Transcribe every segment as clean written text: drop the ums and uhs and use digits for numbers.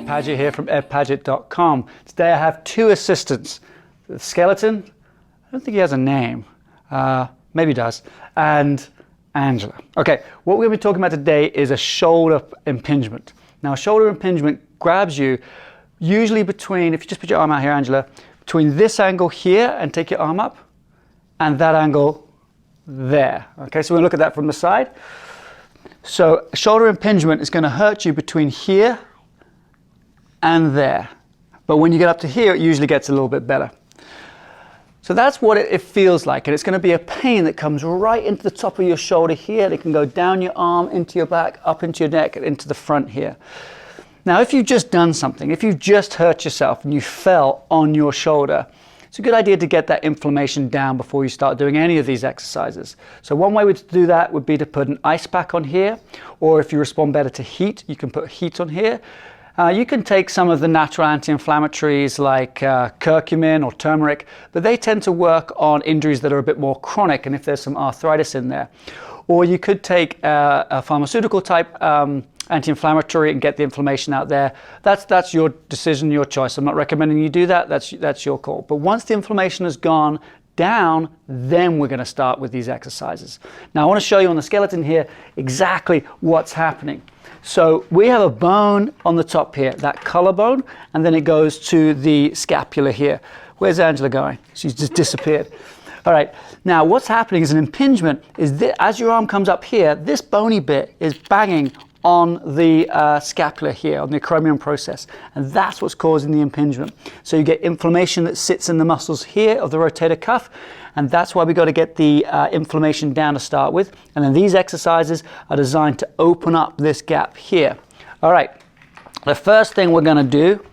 Ed Padgett here from edpadgett.com. Today I have two assistants. The skeleton, I don't think he has a name, maybe he does, and Angela. Okay, what we're going to be talking about today is a shoulder impingement. Now a shoulder impingement grabs you usually between, if you just put your arm out here, Angela, between this angle here and take your arm up and that angle there. Okay, so we'll look at that from the side. So shoulder impingement is going to hurt you between here and there. But when you get up to here, it usually gets a little bit better. So that's what it feels like. And it's going to be a pain that comes right into the top of your shoulder here. It can go down your arm, into your back, up into your neck, and into the front here. Now, if you've just done something, if you've just hurt yourself and you fell on your shoulder, it's a good idea to get that inflammation down before you start doing any of these exercises. So one way to do that would be to put an ice pack on here, or if you respond better to heat, you can put heat on here. You can take some of the natural anti-inflammatories like curcumin or turmeric, but they tend to work on injuries that are a bit more chronic and if there's some arthritis in there. Or you could take a pharmaceutical type anti-inflammatory and get the inflammation out there. That's your decision, your choice. I'm not recommending you do that. That's your call. But once the inflammation has gone down, then we're going to start with these exercises. Now I want to show you on the skeleton here exactly what's happening. So we have a bone on the top here, that collarbone, and then it goes to the scapula here. Where's Angela going? She's just disappeared. All right, now what's happening is an impingement is that as your arm comes up here, this bony bit is banging on the scapula here, on the acromial process, and that's what's causing the impingement. So you get inflammation that sits in the muscles here of the rotator cuff, and that's why we got to get the inflammation down to start with. And then these exercises are designed to open up this gap here. All right, the first thing we're going to do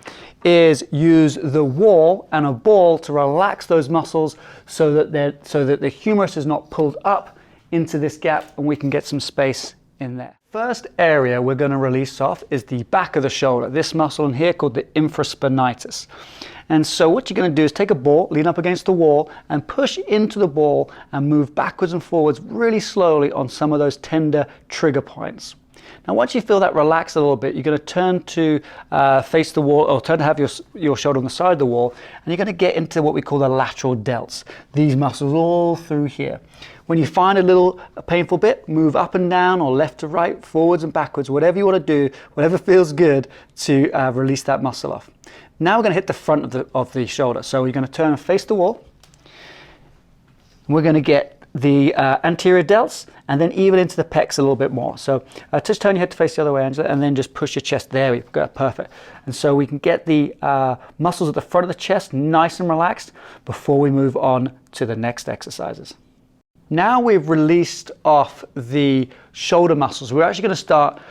is use the wall and a ball to relax those muscles so that the humerus is not pulled up into this gap and we can get some space in there. First area we're going to release off is the back of the shoulder, this muscle in here called the infraspinatus. And so what you're going to do is take a ball, lean up against the wall and push into the ball and move backwards and forwards really slowly on some of those tender trigger points. Now once you feel that relax a little bit, you're going to turn to face the wall, or turn to have your shoulder on the side of the wall, and you're going to get into what we call the lateral delts. These muscles all through here. When you find a little painful bit, move up and down or left to right, forwards and backwards, whatever you want to do, whatever feels good to release that muscle off. Now we're going to hit the front of the shoulder. So you're going to turn and face the wall. We're going to get the anterior delts and then even into the pecs a little bit more. So just turn your head to face the other way, Angela, and then just push your chest. There we go, perfect. And so we can get the muscles at the front of the chest nice and relaxed before we move on to the next exercises. Now we've released off the shoulder muscles, we're actually going to start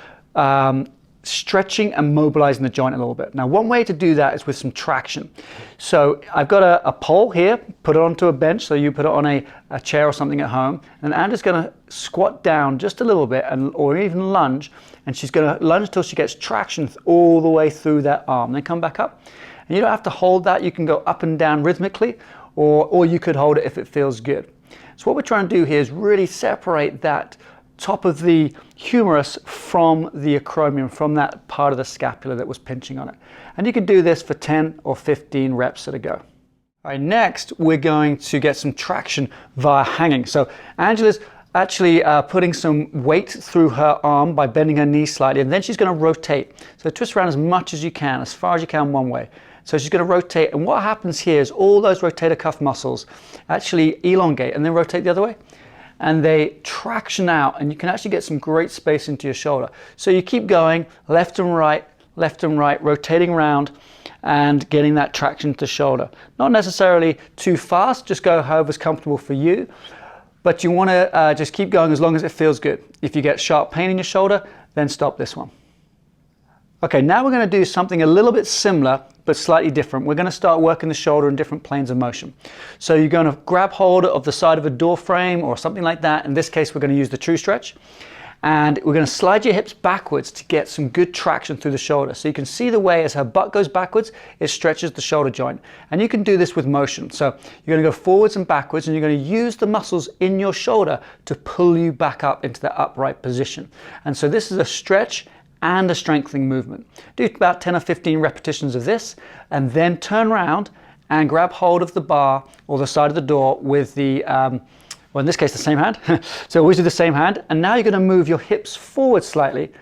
stretching and mobilizing the joint a little bit. Now one way to do that is with some traction. So I've got a pole here, put it onto a bench, so you put it on a chair or something at home, and Anna's going to squat down just a little bit or even lunge, and she's going to lunge till she gets traction all the way through that arm. Then come back up. And you don't have to hold that, you can go up and down rhythmically, or you could hold it if it feels good. So what we're trying to do here is really separate that top of the humerus from the acromion, from that part of the scapula that was pinching on it. And you can do this for 10 or 15 reps at a go. All right, next we're going to get some traction via hanging. So Angela's actually putting some weight through her arm by bending her knees slightly, and then she's going to rotate. So twist around as much as you can, as far as you can one way. So she's going to rotate, and what happens here is all those rotator cuff muscles actually elongate and then rotate the other way. And they traction out, and you can actually get some great space into your shoulder. So you keep going left and right, rotating around and getting that traction to the shoulder. Not necessarily too fast, just go however's comfortable for you. But you want to just keep going as long as it feels good. If you get sharp pain in your shoulder, then stop this one. Okay, now we're going to do something a little bit similar, but slightly different. We're going to start working the shoulder in different planes of motion. So you're going to grab hold of the side of a door frame or something like that. In this case, we're going to use the true stretch. And we're going to slide your hips backwards to get some good traction through the shoulder. So you can see the way as her butt goes backwards, it stretches the shoulder joint. And you can do this with motion. So you're going to go forwards and backwards, and you're going to use the muscles in your shoulder to pull you back up into the upright position. And so this is a stretch and a strengthening movement. Do about 10 or 15 repetitions of this, and then turn around and grab hold of the bar or the side of the door with the, well in this case the same hand, so always do the same hand, and now you're going to move your hips forward slightly,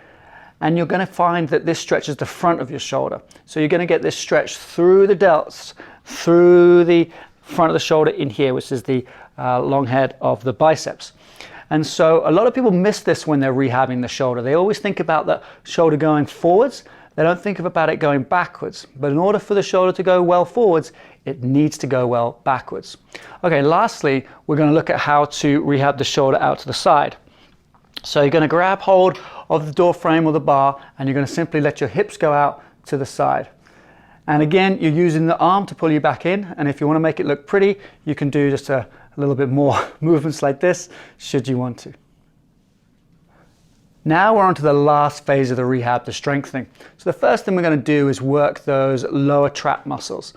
and you're going to find that this stretches the front of your shoulder. So you're going to get this stretch through the delts, through the front of the shoulder in here, which is the long head of the biceps. And so a lot of people miss this when they're rehabbing the shoulder. They always think about the shoulder going forwards. They don't think about it going backwards. But in order for the shoulder to go well forwards, it needs to go well backwards. Okay, lastly, we're going to look at how to rehab the shoulder out to the side. So you're going to grab hold of the door frame or the bar, and you're going to simply let your hips go out to the side. And again, you're using the arm to pull you back in, and if you want to make it look pretty, you can do just a little bit more movements like this, should you want to. Now we're on to the last phase of the rehab, the strengthening. So the first thing we're going to do is work those lower trap muscles.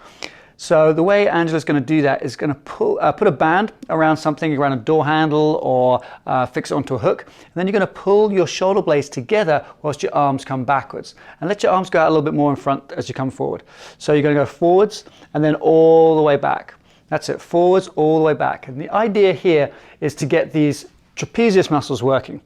So the way Angela's going to do that is going to put a band around something, around a door handle, or fix it onto a hook. And then you're going to pull your shoulder blades together whilst your arms come backwards. And let your arms go out a little bit more in front as you come forward. So you're going to go forwards and then all the way back. That's it, forwards, all the way back. And the idea here is to get these trapezius muscles working.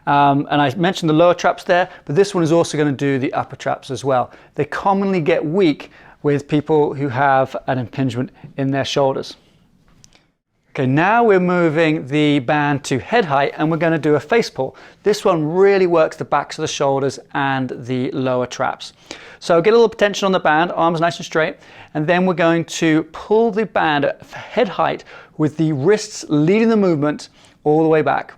And I mentioned the lower traps there, but this one is also going to do the upper traps as well. They commonly get weak with people who have an impingement in their shoulders. Okay, now we're moving the band to head height, and we're going to do a face pull. This one really works the backs of the shoulders and the lower traps. So get a little tension on the band, arms nice and straight, and then we're going to pull the band at head height with the wrists leading the movement all the way back.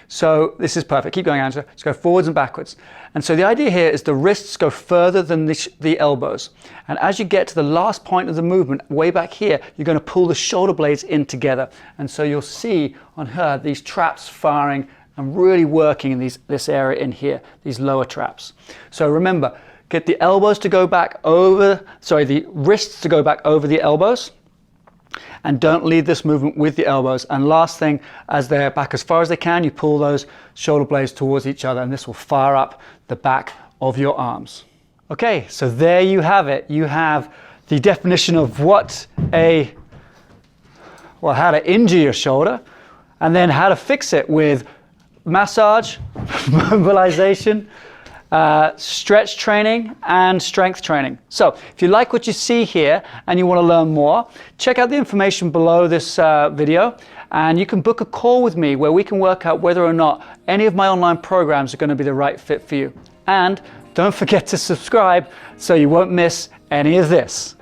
So this is perfect. Keep going, Angela. Let's go forwards and backwards. And so the idea here is the wrists go further than the elbows. And as you get to the last point of the movement, way back here, you're going to pull the shoulder blades in together. And so you'll see on her these traps firing and really working in this area in here, these lower traps. So remember, get the elbows to go back over, the wrists to go back over the elbows. And don't lead this movement with the elbows. And last thing, as they're back as far as they can, you pull those shoulder blades towards each other, and this will fire up the back of your arms. Okay, so there you have it. You have the definition of how to injure your shoulder, and then how to fix it with massage, mobilization, stretch training and strength training. So if you like what you see here and you want to learn more, check out the information below this video, and you can book a call with me where we can work out whether or not any of my online programs are going to be the right fit for you. And don't forget to subscribe so you won't miss any of this.